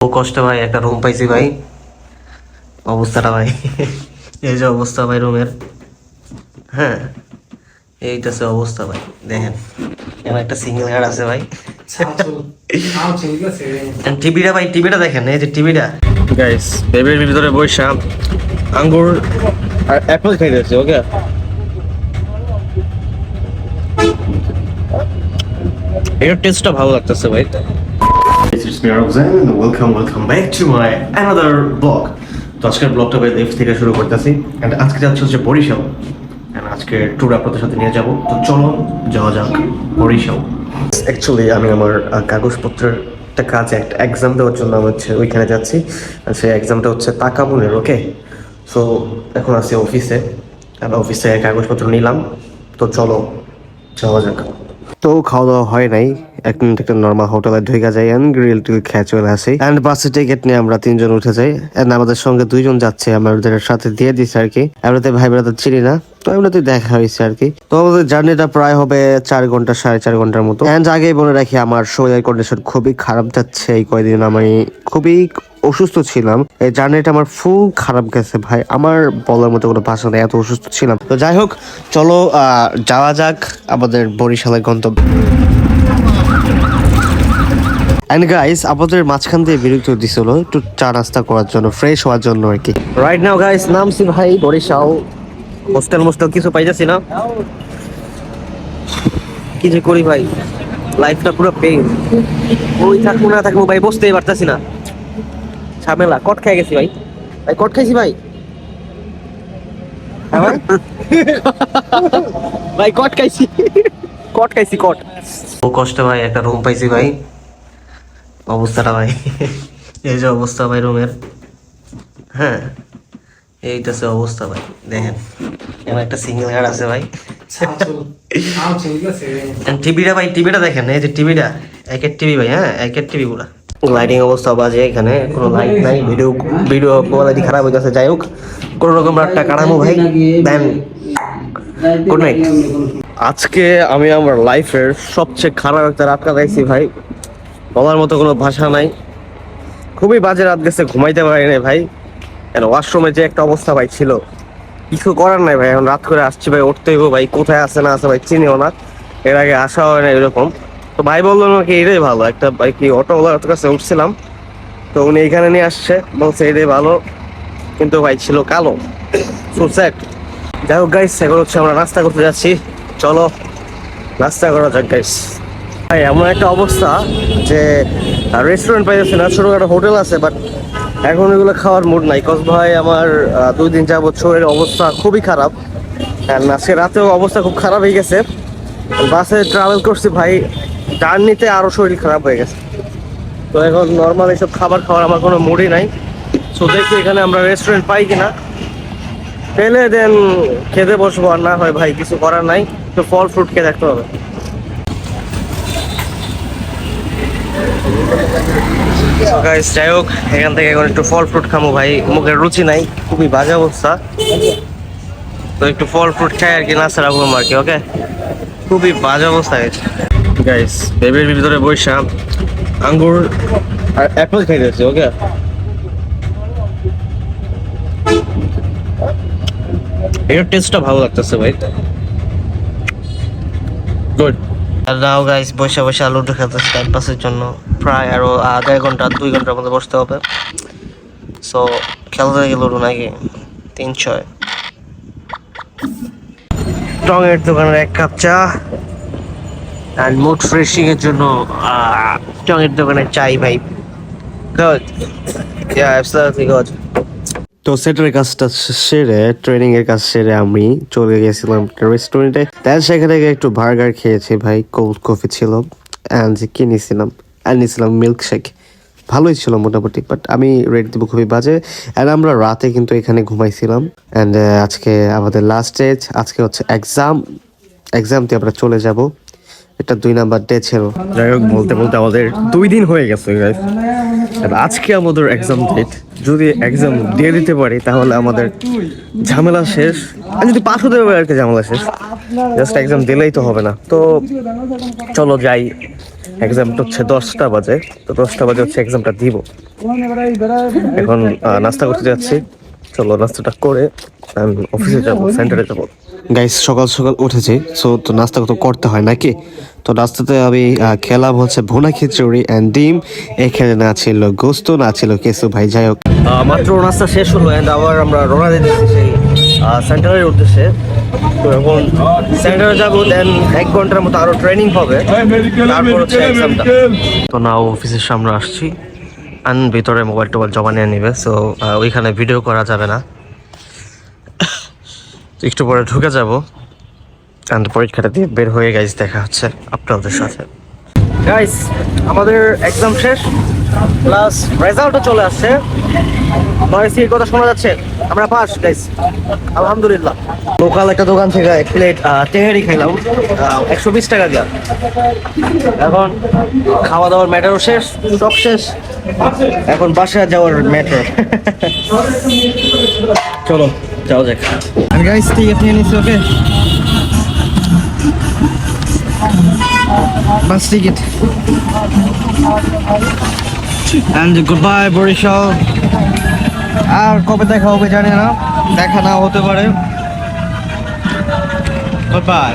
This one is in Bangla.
ও কষ্ট ভাই, একটা রুম পাইছি ভাই। অবস্থাটা ভাই এই যে অবস্থা ভাই রুমের। হ্যাঁ, এইটাছে অবস্থা ভাই, দেখেন এখানে একটা সিঙ্গেল গার্ড আছে ভাই। টিভিটা ভাই, টিভিটা দেখেন, এই যে টিভিটা গাইস, বেবির ভিতরে বইসা আঙ্গুর আর অ্যাপল খাইতেছে। ওকে, এর টেস্টটা ভালো লাগতেছে ভাই। It's me Roxanne and welcome back to my another vlog. তো আজকের ব্লগটা ভাই লিফট থেকে শুরু করতেছি এন্ড আজকে যাচ্ছে হচ্ছে বরিশাল এন্ড আজকে ট্যুর আপনাদের সাথে নিয়ে যাব। তো চলো যাওয়া যাক বরিশাল। অ্যাকচুয়ালি আমি আমার কাগজপত্রের একটা কাজে একটা এক্সাম দেওয়ার জন্য আমি হচ্ছে ওইখানে যাচ্ছি। আর সেই এক্সামটা হচ্ছে তাকামুনের। ওকে, সো এখন আছি অফিসে, আর অফিসে কাগজপত্র নিলাম। তো চলো যাওয়া যাক। তো খাওয়া দাওয়া হয় নাই, এক মিনিট একটা নর্মাল হোটেলে ঢুকে যাই এন্ড গ্রিল টিল খেয়ে চলে আসি এন্ড বাসে টিকিট নিয়ে আমরা তিনজন উঠে যাই এন্ড আমাদের সঙ্গে দুইজন যাচ্ছে, আমাদের সাথে দিয়ে দিচ্ছে আর কি। আমরা তো ভাই ব্রাদার চিনি না, তো এমনিতে দেখা হয়েছে আর কি। তো আমাদের জার্নিটা প্রায় হবে 4 ঘন্টা 4.5 ঘন্টার মতো। এন্ড আগেই বলে রাখি আমার শরীরের কন্ডিশন খুবই খারাপ যাচ্ছে এই কয়দিন। আমি খুবই অসুস্থ ছিলাম, এই জার্নিটা আমার ফুল খারাপ গেছে ভাই, আমার বলার মতো কোনো ভাষা নেই, এত অসুস্থ ছিলাম। তো যাই হোক, চলো যাওয়া যাক আমাদের বরিশালের গন্তব্যে। এন্ড গাইস, আমাদের মাঝখান দিয়ে বিরক্ত দিছিল একটু চা নাস্তা করার জন্য, ফ্রেশ হওয়ার জন্য আর কি। রাইট নাও গাইস, নামছি ভাই বরিশাল। হোস্টেল কিছু পাইতেছি না, কি যে করি ভাই, লাইফটা পুরো পেইন। ওই থাকবো না থাকবো ভাই, বসতেই পারতাছি না, ঝামেলা। কট খেয়ে গেছি ভাই, ভাই কট খাইছি ভাই। হ্যাঁ ভাই ভাই কট খাইছি, কট খাইছি কট। ও কষ্ট ভাই, একটা রুম পাইছি ভাই। অবস্থাটা ভাই এই যে অবস্থা ভাই রুমের। হ্যাঁ, এইটাছে অবস্থা ভাই, দেখেন এখানে একটা সিঙ্গেল গার্ড আছে ভাই। টিভিটা ভাই, টিভিটা দেখেন, এই যে টিভিটা একের টিভি ভাই। হ্যাঁ, একের টিভি পুরা। লাইটিং অবস্থা বাজে, এখানে কোনো লাইট নাই, ভিডিও ভিডিও কোয়ালিটি খারাপ হয়ে যাচ্ছে। যাই হোক, কোনো রকম রাতটা কাটামো ভাই। দেন গুড নাইট। আজকে আমি আমার লাইফের সবচেয়ে খারাপ একটা রাত কাটাইছি ভাই, বলার মতো কোনো ভাষা নাই। খুবই বাজে রাত গেছে, ঘুমাইতে পারি নাই ভাই। কেন ওয়াশরুমে যে একটা অবস্থা ভাই ছিল, কিছু করার নাই ভাই। এখন রাত করে আসছি ভাই, উঠতে হইব ভাই। কোথায় আছে না আছে ভাই চিনিও না, এর আগে আসা হয় না এরকম। তো ভাই বললো নাকি এটাই ভালো, একটা ভাই কি অটোওয়ালার কাছে উঠছিলাম, তো উনি এখানে নিয়ে আসছে, বলছে এটাই ভালো, কিন্তু ভাই ছিল কালো। So sad. যাই হোক গাইস, এখন হচ্ছে আমরা নাস্তা করতে যাচ্ছি, চলো নাস্তা করা যাক গাইস। ভাই এমন একটা অবস্থা যে রেস্টুরেন্ট পাইতেছে না, ছোটখাটো হোটেল আছে, বাট এখন এগুলো খাওয়ার মুড নাই। কজ ভাই আমার 2 দিন যাবত শরীরের অবস্থা খুবই খারাপ, আর আজকে রাতেও অবস্থা খুব খারাপ হয়ে গেছে। বাসে ট্রাভেল করছি ভাই, জার্নিতে আরো শরীর খারাপ হয়ে গেছে। তো এখন নর্মাল এইসব খাবার খাওয়ার আমার কোনো মুডই নাই। সো দেখি এখানে আমরা রেস্টুরেন্ট পাই কিনা, পেলে দেন খেতে বসবো, আর না হয় ভাই কিছু করার নাই, তো ফল ফ্রুট খেয়ে দেখতে হবে। যাই হোক, এখান থেকে এখন একটু ফল ফ্রুট খামো ভাই, মুখের রুচি নাই, খুবই বাজে অবস্থা। তো একটু ফল ফ্রুট খাই আর কি, নাস্তা রাখবো আর কি। ওকে, খুবই বাজে অবস্থা গেছে গাইস, বেবির ভিতরে বইসা আঙ্গুর আর অ্যাপল খাইতেছি। ওকে, এর টেস্টটা ভালো লাগতেছে ভাই, গুড। আর নাও গাইস, বসে বসে লুডো খেলতেছি টাইম পাসের জন্য। প্রায় আরো 1.5 ঘন্টা 2 ঘন্টার মধ্যে বসতে হবে। সো খেলতে গেলে লুডো নাকি 3-6। টঙের দোকানের 1 কাপ চা আর মুড ফ্রেশিং এর জন্য টঙের দোকানে চাই ভাই। গুড, ইয়া অ্যাবসলিউটলি গুড। তো সেটার কাজটা সেরে, ট্রেনিং এর কাজ সেরে আমি চলে গেছিলাম রেস্টুরেন্টে। তাই সেখানে গিয়ে একটু বার্গার খেয়েছি ভাই, কোল্ড কফি ছিল অ্যান্ড কিনেছিলাম, আর নিয়েছিলাম মিল্কশেক। ভালোই ছিল মোটামুটি, বাট আমি রেট দিব খুবই বাজে। অ্যান্ড আমরা রাতে কিন্তু এখানে ঘুমাইছিলাম। অ্যান্ড আজকে আমাদের লাস্ট ডে, আজকে হচ্ছে এক্সাম দিয়ে আমরা চলে যাব। এটা 2 নাম্বার ডে ছিল। যাই হোক, বলতে বলতে আমাদের 2 দিন হয়ে গেছে গাইস। আজকে আমাদের এক্সাম ডেট, যদি এক্সাম দিয়ে দিতে পারি তাহলে আমাদের ঝামেলা শেষ। আর যদি পাস হতে পারে আর কি, ঝামেলা শেষ। জাস্ট এক্সাম দিলেই তো হবে না। তো চলো যাই, এক্সামটা হচ্ছে 10টা বাজে, তো 10টা বাজে হচ্ছে এক্সামটা দিব। এখন নাস্তা করতে যাচ্ছি, চলো নাস্তাটা করে অফিসে যাবো, সেন্টারে যাবো। গাইস সকাল সকাল উঠেছি, সো তো নাস্তা তো করতে হয় নাকি। তো নাস্তাতে আমি খেলাম হচ্ছে ভুনা খিচুড়ি অ্যান্ড ডিম। এখানে না ছিল গোস্ত, না ছিল কিছু ভাই। যাই হোক, মাত্র নাস্তা শেষ হলো অ্যান্ড আবার আমরা রওনা দিতেছি সেই সেন্টারের উদ্দেশ্যে। তো এখন সেন্টারে যাবো, দেন 1 ঘন্টার মতো আরো ট্রেনিং হবে, তারপর হচ্ছে এক্সামটা। তো না অফিসের সামনে আসছি, ভিতরে মোবাইল টোবাইল জমা নিয়ে নিবে, সো ওইখানে ভিডিও করা যাবে না। একটু পরে ঢুকে যাবো, অ্যান্ড পরীক্ষাটা দিয়ে বের হয়ে গাইজ দেখা হচ্ছে আপনাদের সাথে। গাইজ আমাদের এক্সাম শেষ, প্লাস রেজাল্টও চলে আসছে। নয়সির কথা শোনা যাচ্ছে, আমরা পাস গাইজ, আলহামদুলিল্লাহ। লোকাল একটা দোকান থেকে 1 প্লেট তেহারি খাইলাম 120 টাকা দিয়া। এখন খাওয়া দাওয়ার ম্যাটারও শেষ, সব শেষ, এখন বাসায় যাওয়ার ম্যাটার। চলো যাও যাক। আর গাইস টিকিট নিয়ে নিচ্ছি, okay bus ticket. And good bye Barishal. আর কবে দেখা হবে জানি না, দেখা না হতে পারে। Good by.